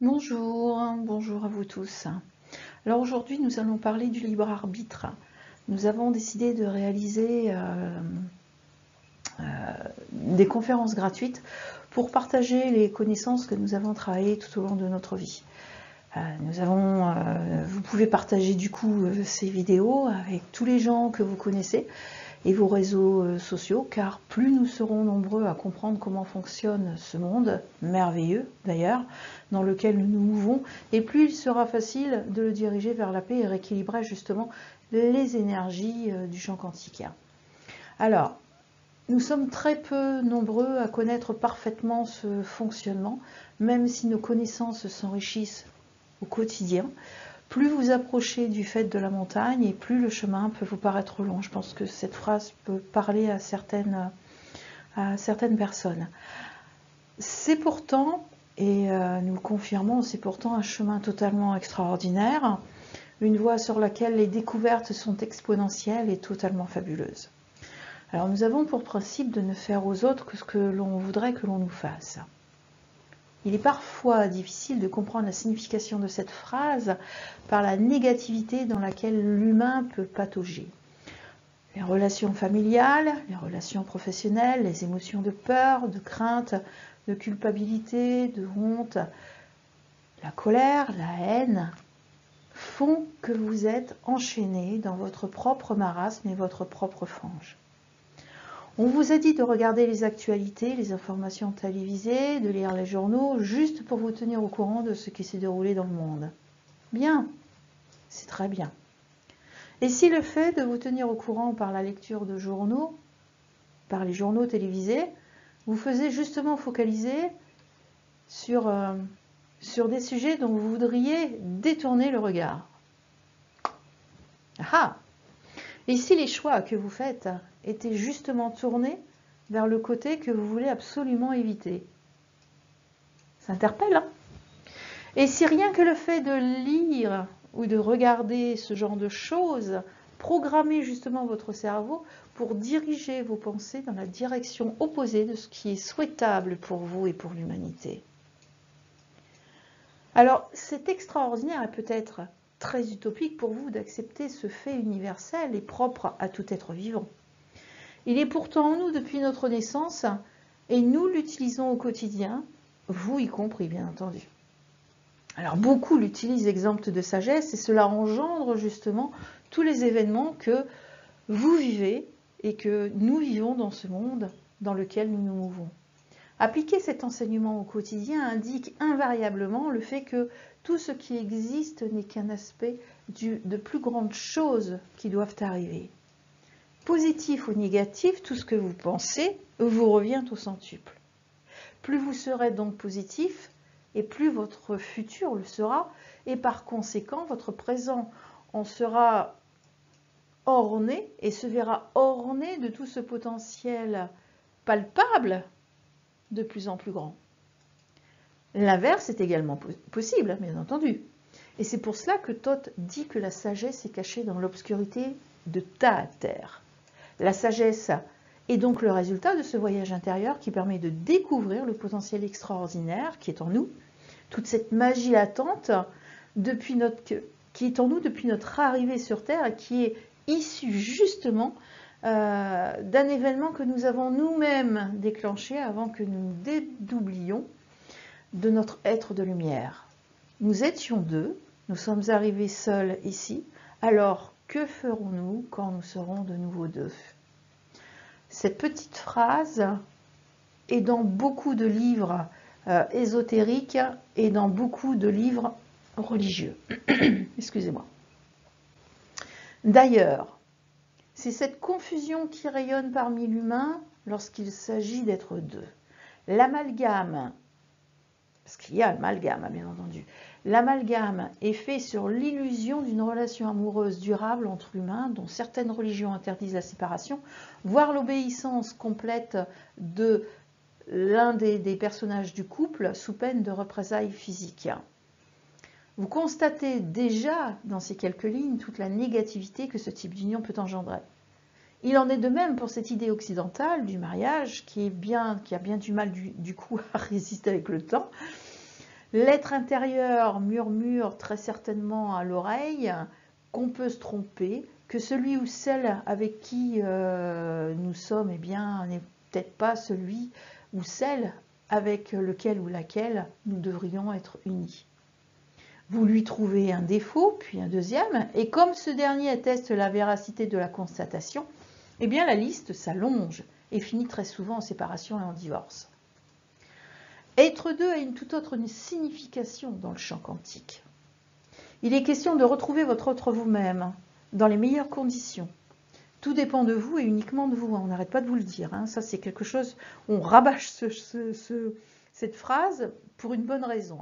Bonjour, bonjour à vous tous. Alors aujourd'hui, nous allons parler du libre arbitre. Nous avons décidé de réaliser des conférences gratuites pour partager les connaissances que nous avons travaillées tout au long de notre vie. Vous pouvez partager du coup ces vidéos avec tous les gens que vous connaissez et vos réseaux sociaux, car plus nous serons nombreux à comprendre comment fonctionne ce monde, merveilleux d'ailleurs, dans lequel nous nous mouvons, et plus il sera facile de le diriger vers la paix et rééquilibrer justement les énergies du champ quantique. Alors, nous sommes très peu nombreux à connaître parfaitement ce fonctionnement, même si nos connaissances s'enrichissent au quotidien. Plus vous approchez du fait de la montagne et plus le chemin peut vous paraître long. Je pense que cette phrase peut parler à certaines personnes. C'est pourtant, et nous le confirmons, c'est pourtant un chemin totalement extraordinaire, une voie sur laquelle les découvertes sont exponentielles et totalement fabuleuses. Alors nous avons pour principe de ne faire aux autres que ce que l'on voudrait que l'on nous fasse. Il est parfois difficile de comprendre la signification de cette phrase par la négativité dans laquelle l'humain peut patauger. Les relations familiales, les relations professionnelles, les émotions de peur, de crainte, de culpabilité, de honte, la colère, la haine, font que vous êtes enchaîné dans votre propre marasme et votre propre fange. On vous a dit de regarder les actualités, les informations télévisées, de lire les journaux, juste pour vous tenir au courant de ce qui s'est déroulé dans le monde. Bien, c'est très bien. Et si le fait de vous tenir au courant par la lecture de journaux, par les journaux télévisés, vous faisait justement focaliser sur des sujets dont vous voudriez détourner le regard? Ah! Et si les choix que vous faites étaient justement tournés vers le côté que vous voulez absolument éviter? Ça interpelle, hein? Et si rien que le fait de lire ou de regarder ce genre de choses programmait justement votre cerveau pour diriger vos pensées dans la direction opposée de ce qui est souhaitable pour vous et pour l'humanité? Alors, c'est extraordinaire et peut-être très utopique pour vous d'accepter ce fait universel et propre à tout être vivant. Il est pourtant en nous depuis notre naissance et nous l'utilisons au quotidien, vous y compris bien entendu. Alors beaucoup l'utilisent exempts de sagesse et cela engendre justement tous les événements que vous vivez et que nous vivons dans ce monde dans lequel nous nous mouvons. Appliquer cet enseignement au quotidien indique invariablement le fait que tout ce qui existe n'est qu'un aspect de plus grandes choses qui doivent arriver. Positif ou négatif, tout ce que vous pensez vous revient au centuple. Plus vous serez donc positif, et plus votre futur le sera, et par conséquent, votre présent en sera orné et se verra orné de tout ce potentiel palpable de plus en plus grand. L'inverse est également possible, bien entendu. Et c'est pour cela que Thoth dit que la sagesse est cachée dans l'obscurité de ta terre. La sagesse est donc le résultat de ce voyage intérieur qui permet de découvrir le potentiel extraordinaire qui est en nous, toute cette magie latente qui est en nous depuis notre arrivée sur Terre et qui est issue justement d'un événement que nous avons nous-mêmes déclenché avant que nous nous dédoublions de notre être de lumière. Nous étions deux, nous sommes arrivés seuls ici, alors que ferons-nous quand nous serons de nouveau deux? Cette petite phrase est dans beaucoup de livres ésotériques et dans beaucoup de livres religieux. Excusez-moi. D'ailleurs, c'est cette confusion qui rayonne parmi l'humain lorsqu'il s'agit d'être deux. L'amalgame, parce qu'il y a l'amalgame, bien entendu, l'amalgame est fait sur l'illusion d'une relation amoureuse durable entre humains, dont certaines religions interdisent la séparation, voire l'obéissance complète de l'un des personnages du couple sous peine de représailles physiques. Vous constatez déjà dans ces quelques lignes toute la négativité que ce type d'union peut engendrer. Il en est de même pour cette idée occidentale du mariage qui a bien du mal du coup à résister avec le temps. L'être intérieur murmure très certainement à l'oreille qu'on peut se tromper, que celui ou celle avec qui nous sommes, eh bien, n'est peut-être pas celui ou celle avec lequel ou laquelle nous devrions être unis. Vous lui trouvez un défaut, puis un deuxième, et comme ce dernier atteste la véracité de la constatation, eh bien la liste s'allonge et finit très souvent en séparation et en divorce. Être deux a une toute autre signification dans le champ quantique. Il est question de retrouver votre autre vous-même dans les meilleures conditions. Tout dépend de vous et uniquement de vous. On n'arrête pas de vous le dire. Ça, c'est quelque chose, on rabâche cette phrase pour une bonne raison.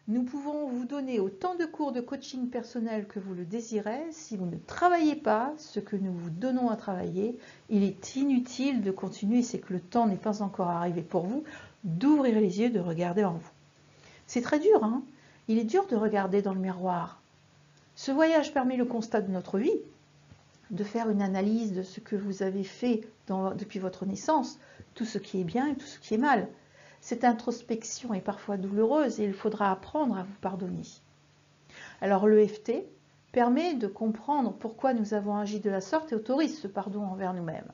Nous pouvons vous donner autant de cours de coaching personnel que vous le désirez. Si vous ne travaillez pas ce que nous vous donnons à travailler, il est inutile de continuer. C'est que le temps n'est pas encore arrivé pour vous d'ouvrir les yeux, de regarder en vous. C'est très dur, hein? Il est dur de regarder dans le miroir. Ce voyage permet le constat de notre vie, de faire une analyse de ce que vous avez fait depuis votre naissance, tout ce qui est bien et tout ce qui est mal. Cette introspection est parfois douloureuse et il faudra apprendre à vous pardonner. Alors l'EFT permet de comprendre pourquoi nous avons agi de la sorte et autorise ce pardon envers nous-mêmes.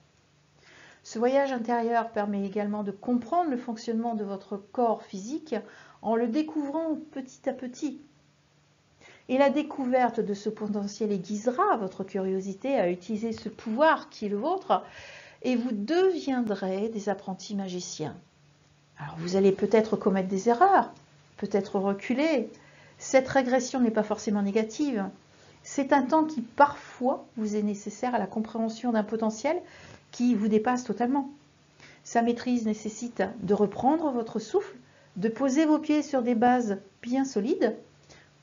Ce voyage intérieur permet également de comprendre le fonctionnement de votre corps physique en le découvrant petit à petit. Et la découverte de ce potentiel aiguisera votre curiosité à utiliser ce pouvoir qui est le vôtre et vous deviendrez des apprentis magiciens. Alors vous allez peut-être commettre des erreurs, peut-être reculer. Cette régression n'est pas forcément négative. C'est un temps qui parfois vous est nécessaire à la compréhension d'un potentiel qui vous dépasse totalement. Sa maîtrise nécessite de reprendre votre souffle, de poser vos pieds sur des bases bien solides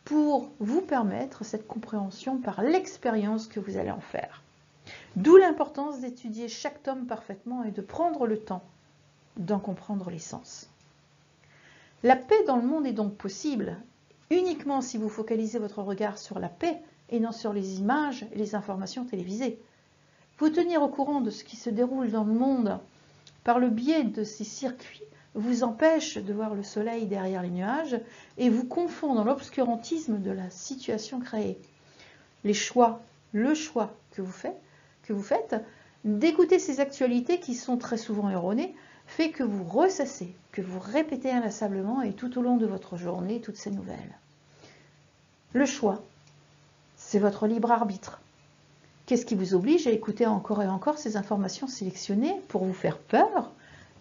pour vous permettre cette compréhension par l'expérience que vous allez en faire. D'où l'importance d'étudier chaque tome parfaitement et de prendre le temps d'en comprendre l'essence. La paix dans le monde est donc possible uniquement si vous focalisez votre regard sur la paix et non sur les images et les informations télévisées. Vous tenir au courant de ce qui se déroule dans le monde par le biais de ces circuits vous empêche de voir le soleil derrière les nuages et vous confond dans l'obscurantisme de la situation créée. Le choix que vous faites d'écouter ces actualités qui sont très souvent erronées, fait que vous ressassez, que vous répétez inlassablement et tout au long de votre journée toutes ces nouvelles. Le choix, c'est votre libre arbitre. Qu'est-ce qui vous oblige à écouter encore et encore ces informations sélectionnées pour vous faire peur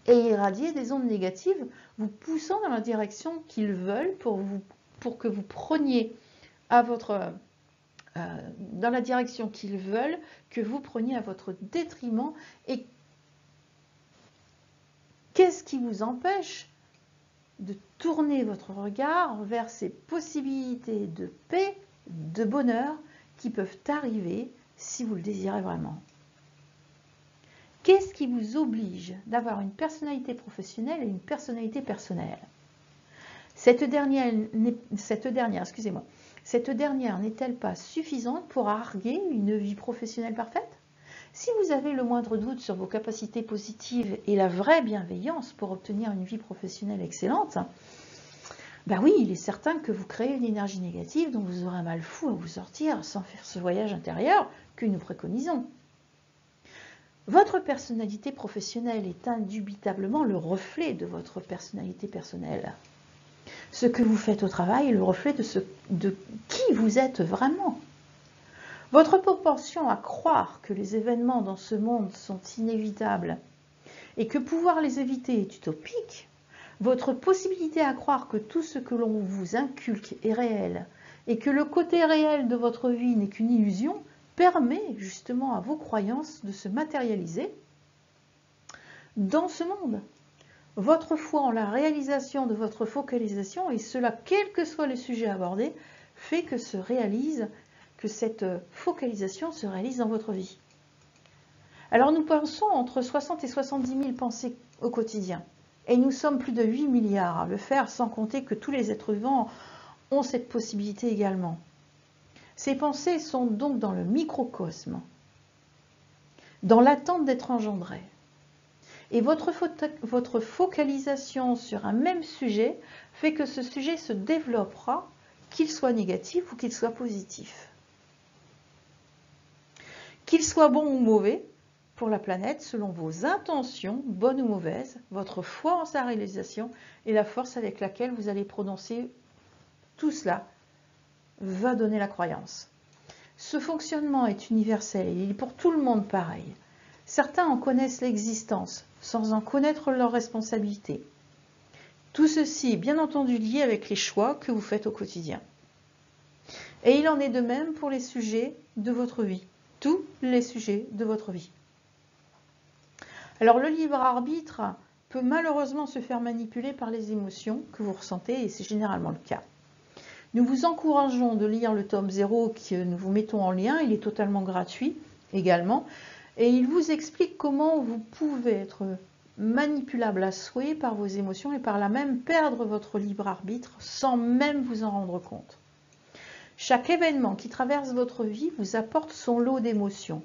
et irradier des ondes négatives, vous poussant dans la direction qu'ils veulent pour que vous preniez dans la direction qu'ils veulent que vous preniez à votre détriment. Et qu'est-ce qui vous empêche de tourner votre regard vers ces possibilités de paix, de bonheur qui peuvent arriver si vous le désirez vraiment? Qu'est-ce qui vous oblige d'avoir une personnalité professionnelle et une personnalité personnelle? Cette dernière n'est-elle pas suffisante pour arguer une vie professionnelle parfaite? Si vous avez le moindre doute sur vos capacités positives et la vraie bienveillance pour obtenir une vie professionnelle excellente, ben oui, il est certain que vous créez une énergie négative dont vous aurez un mal fou à vous sortir sans faire ce voyage intérieur que nous préconisons. Votre personnalité professionnelle est indubitablement le reflet de votre personnalité personnelle. Ce que vous faites au travail est le reflet de qui vous êtes vraiment. Votre propension à croire que les événements dans ce monde sont inévitables et que pouvoir les éviter est utopique, votre possibilité à croire que tout ce que l'on vous inculque est réel et que le côté réel de votre vie n'est qu'une illusion, permet justement à vos croyances de se matérialiser dans ce monde. Votre foi en la réalisation de votre focalisation, et cela quel que soit le sujet abordé, fait que cette focalisation se réalise dans votre vie. Alors nous pensons entre 60 et 70 000 pensées au quotidien. Et nous sommes plus de 8 milliards à le faire, sans compter que tous les êtres vivants ont cette possibilité également. Ces pensées sont donc dans le microcosme, dans l'attente d'être engendrées. Et votre focalisation sur un même sujet fait que ce sujet se développera, qu'il soit négatif ou qu'il soit positif. Qu'il soit bon ou mauvais pour la planète, selon vos intentions, bonnes ou mauvaises, votre foi en sa réalisation et la force avec laquelle vous allez prononcer tout cela va donner la croyance. Ce fonctionnement est universel et il est pour tout le monde pareil. Certains en connaissent l'existence sans en connaître leurs responsabilités. Tout ceci est bien entendu lié avec les choix que vous faites au quotidien. Et il en est de même pour les sujets de votre vie, tous les sujets de votre vie. Alors le libre arbitre peut malheureusement se faire manipuler par les émotions que vous ressentez et c'est généralement le cas. Nous vous encourageons de lire le tome 0 que nous vous mettons en lien, il est totalement gratuit également, et il vous explique comment vous pouvez être manipulable à souhait par vos émotions et par là même perdre votre libre arbitre sans même vous en rendre compte. Chaque événement qui traverse votre vie vous apporte son lot d'émotions.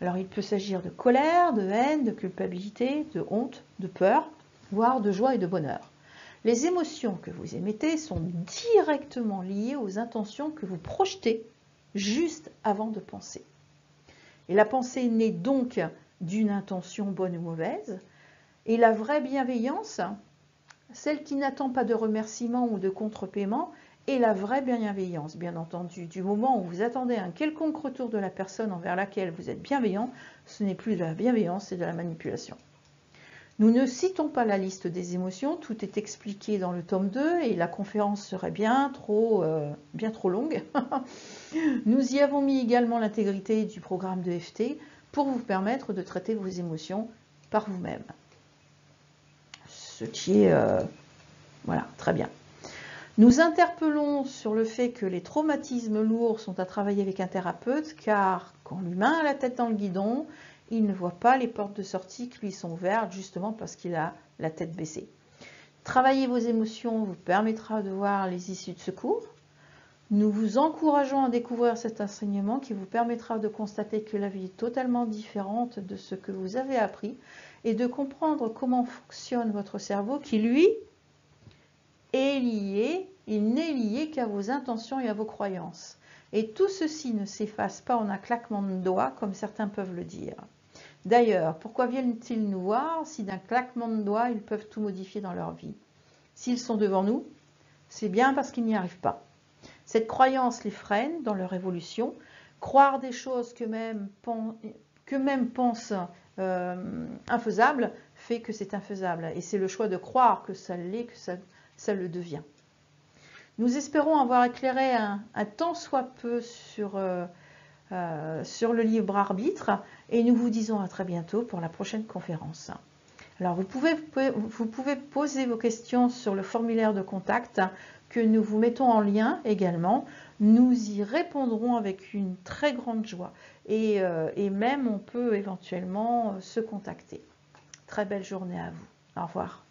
Alors il peut s'agir de colère, de haine, de culpabilité, de honte, de peur, voire de joie et de bonheur. Les émotions que vous émettez sont directement liées aux intentions que vous projetez juste avant de penser. Et la pensée naît donc d'une intention bonne ou mauvaise. Et la vraie bienveillance, celle qui n'attend pas de remerciement ou de contre-paiement, est la vraie bienveillance, bien entendu. Du moment où vous attendez un quelconque retour de la personne envers laquelle vous êtes bienveillant, ce n'est plus de la bienveillance, c'est de la manipulation. Nous ne citons pas la liste des émotions, tout est expliqué dans le tome 2 et la conférence serait bien trop longue. Nous y avons mis également l'intégrité du programme de FT pour vous permettre de traiter vos émotions par vous-même. Ce qui est, voilà, très bien. Nous interpellons sur le fait que les traumatismes lourds sont à travailler avec un thérapeute, car quand l'humain a la tête dans le guidon, il ne voit pas les portes de sortie qui lui sont ouvertes, justement parce qu'il a la tête baissée. Travailler vos émotions vous permettra de voir les issues de secours. Nous vous encourageons à découvrir cet enseignement qui vous permettra de constater que la vie est totalement différente de ce que vous avez appris et de comprendre comment fonctionne votre cerveau qui, lui, est lié, il n'est lié qu'à vos intentions et à vos croyances. Et tout ceci ne s'efface pas en un claquement de doigts, comme certains peuvent le dire. D'ailleurs, pourquoi viennent-ils nous voir si d'un claquement de doigts, ils peuvent tout modifier dans leur vie? S'ils sont devant nous, c'est bien parce qu'ils n'y arrivent pas. Cette croyance les freine dans leur évolution. Croire des choses que même pensent infaisables fait que c'est infaisable. Et c'est le choix de croire que ça l'est, que ça le devient. Nous espérons avoir éclairé un tant soit peu sur le libre arbitre et nous vous disons à très bientôt pour la prochaine conférence. Alors vous pouvez poser vos questions sur le formulaire de contact que nous vous mettons en lien également. Nous y répondrons avec une très grande joie et même on peut éventuellement se contacter. Très belle journée à vous. Au revoir.